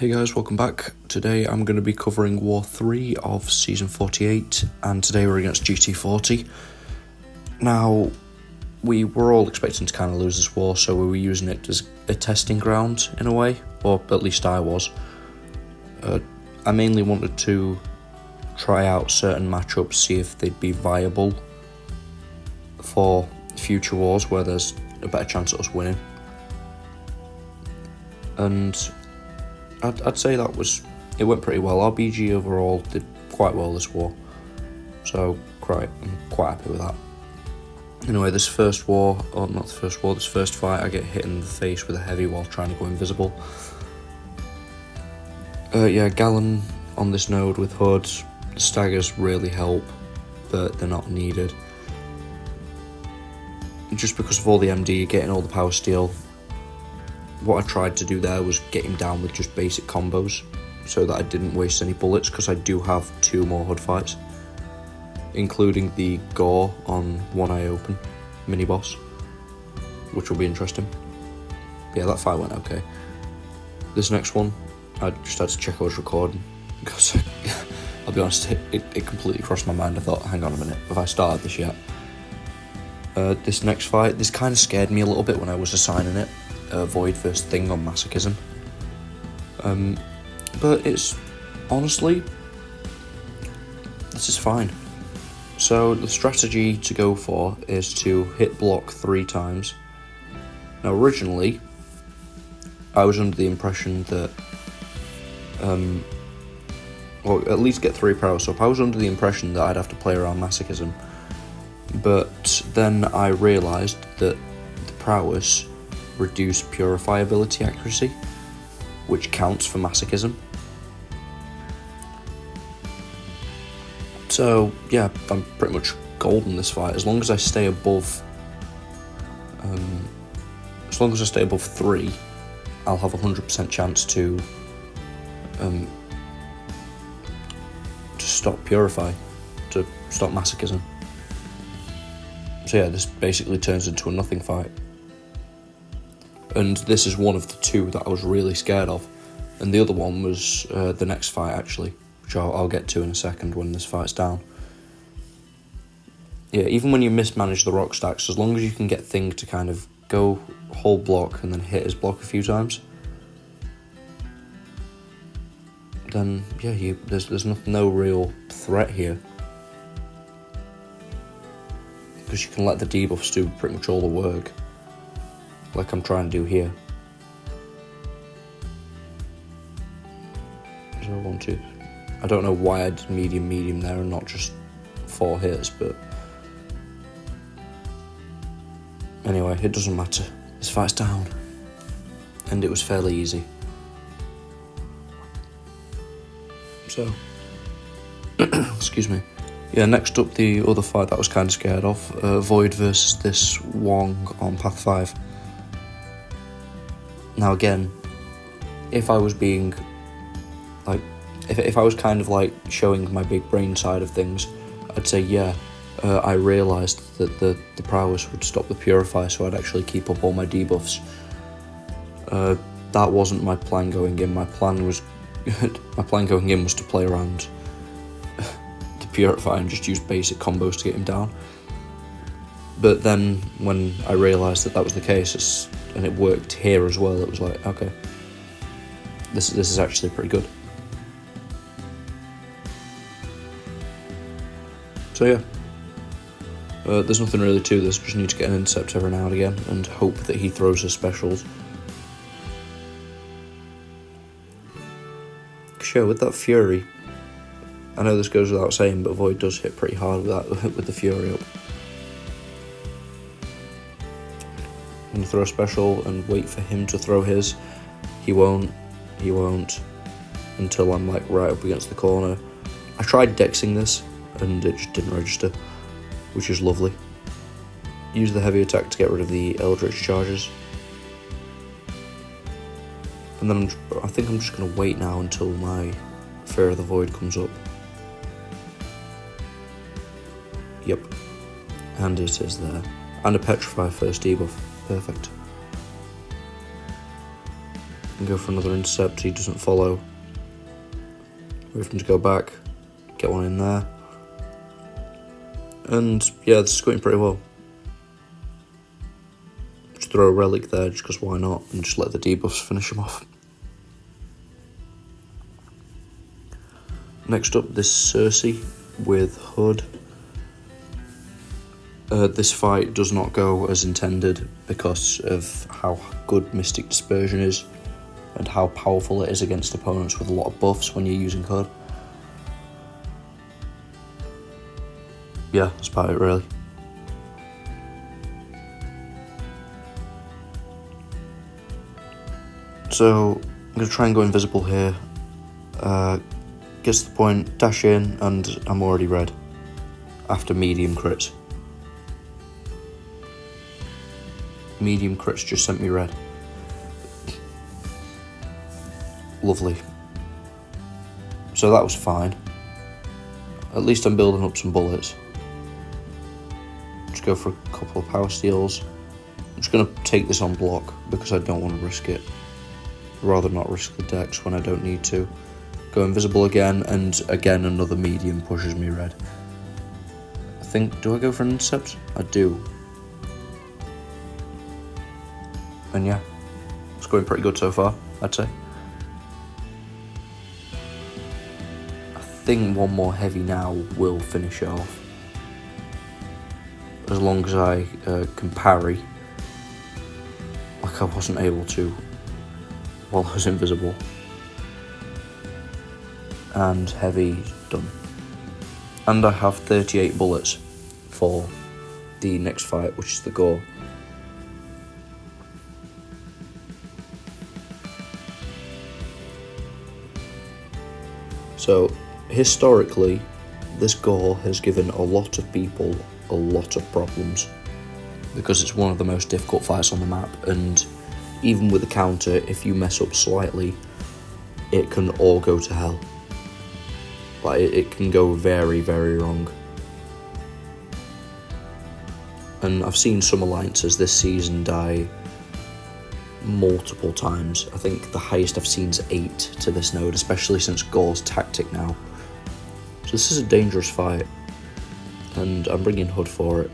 Hey guys, welcome back. Today I'm going to be covering War 3 of Season 48, and today we're against GT40. Now, we were all expecting to kind of lose this war, so we were using it as a testing ground in a way, or at least I was. I mainly wanted to try out certain matchups, see if they'd be viable for future wars where there's a better chance of us winning. And I'd say it went pretty well. Our BG overall did quite well this war, so I'm quite happy with that. Anyway, this first fight, I get hit in the face with a heavy while trying to go invisible. Gallan on this node with Hood. The staggers really help, but they're not needed. Just because of all the MD, getting all the power steal, what I tried to do there was get him down with just basic combos so that I didn't waste any bullets, because I do have 2 more Hood fights, including the Gorr on One Eye Open mini-boss, which will be interesting. Yeah, that fight went okay. This next one, I just had to check I was recording, because I'll be honest, it completely crossed my mind. I thought, hang on a minute, have I started this yet? This next fight, this kind of scared me a little bit when I was assigning it. Void versus Thing on masochism. But it's honestly, this is fine. So the strategy to go for is to hit block 3 times. Now originally, I was under the impression that, or at least get 3 prowess up. I was under the impression that I'd have to play around masochism, but then I realised that the prowess reduce purify ability accuracy, which counts for masochism. So yeah, I'm pretty much golden this fight. As long as I stay above 3, I'll have 100% chance to stop purify, to stop masochism. So yeah, this basically turns into a nothing fight. And this is one of the 2 that I was really scared of. And the other one was the next fight, actually, which I'll get to in a second when this fight's down. Yeah, even when you mismanage the rock stacks, as long as you can get Thing to kind of go whole block and then hit his block a few times, then yeah, there's no real threat here. Because you can let the debuffs do pretty much all the work, like I'm trying to do here. 0, 1, 2. I don't know why I did medium there and not just 4 hits, but anyway, it doesn't matter. This fight's down, and it was fairly easy. So, excuse me. Yeah, next up, the other fight that I was kind of scared of, Void versus this Wong on Path 5. Now again, if I was being, like, if I was kind of like showing my big brain side of things, I'd say yeah, I realised that the prowess would stop the purify, so I'd actually keep up all my debuffs. That wasn't my plan going in. My plan going in was to play around the purify and just use basic combos to get him down. But then when I realised that was the case, and it worked here as well, it was like, okay, this is actually pretty good. So yeah, there's nothing really to this, just need to get an intercept every now and again and hope that he throws his specials. Sure, with that Fury, I know this goes without saying, but Void does hit pretty hard with that, with the Fury up. I'm going to throw a special and wait for him to throw his. He won't, until I'm like right up against the corner. I tried dexing this and it just didn't register, which is lovely. Use the heavy attack to get rid of the Eldritch charges. And then I think I'm just going to wait now until my Fear of the Void comes up. Yep. And it is there. And a Petrify first debuff. Perfect. can go for another intercept, he doesn't follow. Wait for him to go back, get one in there. And yeah, this is going pretty well. Just throw a relic there just because why not, and just let the debuffs finish him off. Next up, this Cersei with Hood. This fight does not go as intended because of how good Mystic Dispersion is and how powerful it is against opponents with a lot of buffs when you're using Hood. Yeah, that's about it really. So, I'm going to try and go invisible here. Gets to the point, dash in, and I'm already red. After medium crits. Medium crits just sent me red. Lovely. So that was fine. At least I'm building up some bullets. Just go for a couple of power steals. I'm just going to take this on block because I don't want to risk it. I'd rather not risk the dex when I don't need to. Go invisible again, and again another medium pushes me red. I think, do I go for an intercept? I do. And yeah, it's going pretty good so far, I'd say. I think one more heavy now will finish it off. As long as I can parry, like I wasn't able to while I was invisible. And heavy done. And I have 38 bullets for the next fight, which is the Gorr. So, historically, this Gorr has given a lot of people a lot of problems because it's one of the most difficult fights on the map, and even with a counter, if you mess up slightly, it can all go to hell. Like, it can go very, very wrong. And I've seen some alliances this season die multiple times. I think the highest I've seen is 8 to this node, especially since Gorr's tactic now. So this is a dangerous fight, and I'm bringing Hood for it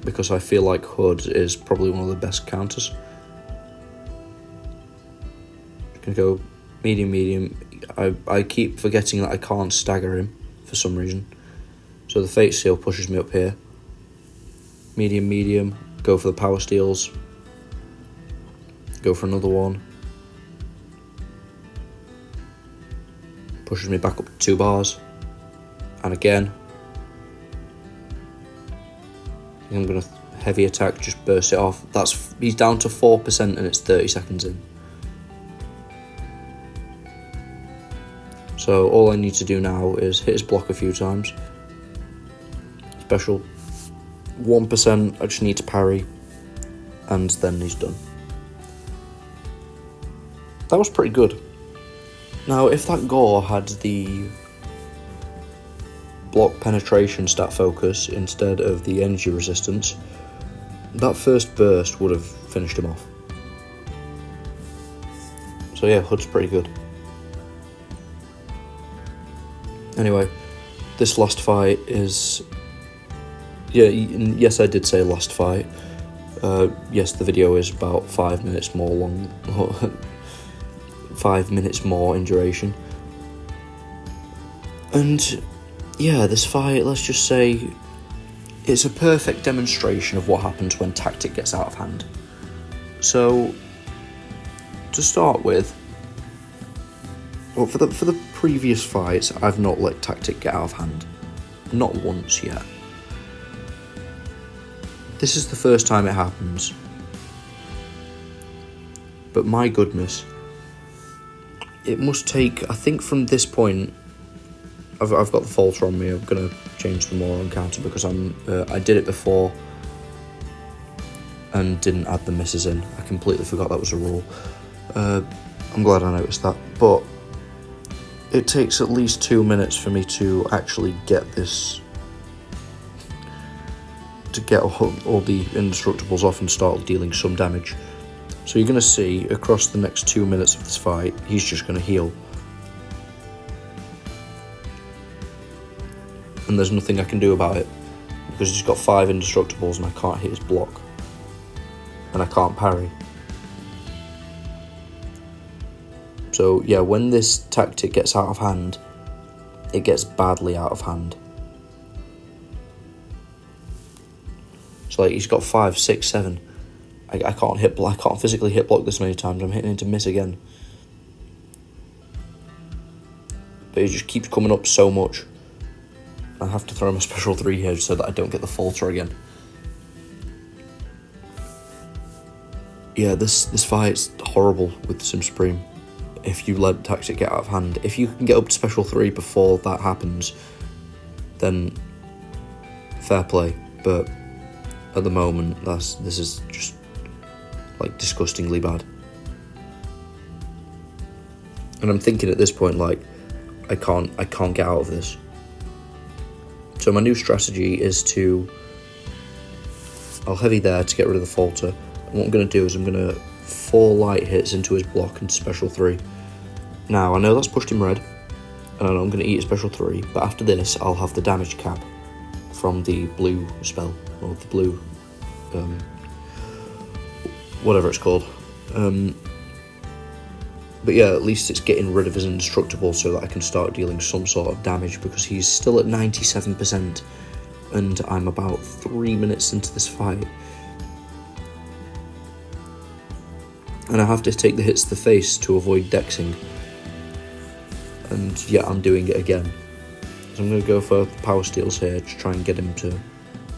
because I feel like Hood is probably one of the best counters. You can go medium, medium. I keep forgetting that I can't stagger him for some reason. So the Fate Seal pushes me up here. Medium, medium. Go for the power steals. Go for another one. Pushes me back up to 2 bars. And again. I'm going to heavy attack, just burst it off. He's down to 4% and it's 30 seconds in. So all I need to do now is hit his block a few times. Special 1%, I just need to parry, and then he's done. That was pretty good. Now, if that Gorr had the block penetration stat focus instead of the energy resistance, that first burst would have finished him off. So yeah, Hood's pretty good. Anyway, this last fight is... Yeah, yes, I did say last fight. Yes, the video is about 5 minutes more long. 5 minutes more in duration. And yeah, this fight, let's just say, it's a perfect demonstration of what happens when tactic gets out of hand. So, to start with, well, for the previous fights, I've not let tactic get out of hand. Not once yet. This is the first time it happens. But my goodness, it must take, I think from this point, I've got the falter on me. I'm going to change the Moron counter because I did it before and didn't add the misses in. I completely forgot that was a rule. I'm glad I noticed that. But it takes at least 2 minutes for me to actually get this, to get all the indestructibles off and start dealing some damage. So you're going to see across the next 2 minutes of this fight, he's just going to heal. And there's nothing I can do about it, because he's got 5 indestructibles and I can't hit his block. And I can't parry. So yeah, when this tactic gets out of hand, it gets badly out of hand. So like, he's got 5, 6, 7. I can't hit block. I can't physically hit block this many times. I'm hitting him to miss again. But he just keeps coming up so much. I have to throw him a special 3 here so that I don't get the falter again. Yeah, this fight's horrible with Sim Supreme. If you let tactic get out of hand, if you can get up to special 3 before that happens, then fair play. But at the moment, this is just like disgustingly bad. And I'm thinking at this point, like, I can't get out of this. So my new strategy is I'll heavy there to get rid of the falter. And what I'm going to do is I'm going to 4 light hits into his block into special 3. Now, I know that's pushed him red, and I know I'm going to eat a special 3, but after this, I'll have the damage cap from the blue spell, or the blue, whatever it's called. But yeah, at least it's getting rid of his indestructible so that I can start dealing some sort of damage, because he's still at 97%, and I'm about 3 minutes into this fight. And I have to take the hits to the face to avoid dexing. And yeah, I'm doing it again. So I'm going to go for power steals here to try and get him to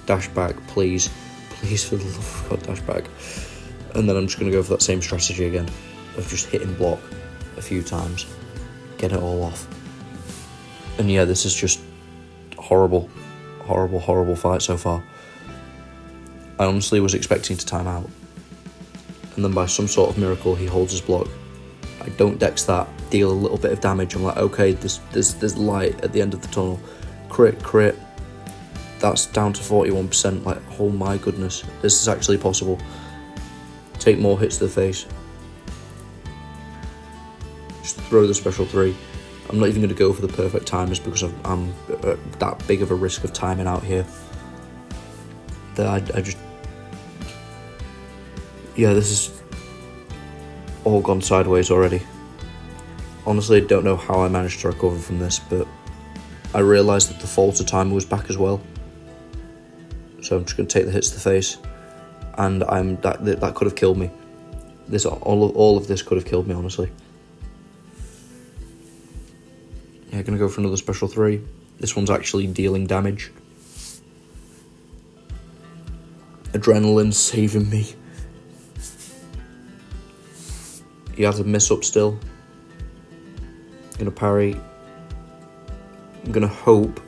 dash back, please. Please, for the love of God, dash back. And then I'm just going to go for that same strategy again, of just hitting block a few times, get it all off. And yeah, this is just horrible, horrible, horrible fight so far. I honestly was expecting to time out. And then by some sort of miracle, he holds his block. I don't dex that, deal a little bit of damage. I'm like, okay, there's light at the end of the tunnel. Crit. That's down to 41%. Like, oh my goodness, this is actually possible. Take more hits to the face. Just throw the special 3. I'm not even going to go for the perfect timers because I'm that big of a risk of timing out here. That I just... Yeah, this is all gone sideways already. Honestly, I don't know how I managed to recover from this, but I realised that the falter timer was back as well. So I'm just going to take the hits to the face, and that could have killed me. All of this could have killed me, honestly. Yeah, going to go for another special 3. This one's actually dealing damage. Adrenaline's saving me. You have to miss up still. I'm going to parry. I'm going to hope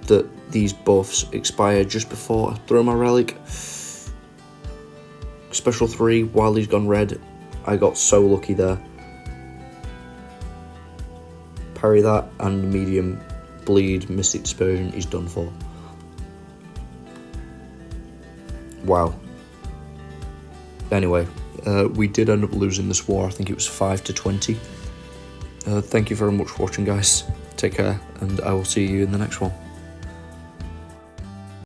that these buffs expire just before I throw my relic. Special 3 while he's gone red. I got so lucky there. Parry that and medium bleed, mystic dispersion, he's done for. Wow. Anyway, we did end up losing this war. I think it was 5-20. Thank you very much for watching, guys. Take care, and I will see you in the next one.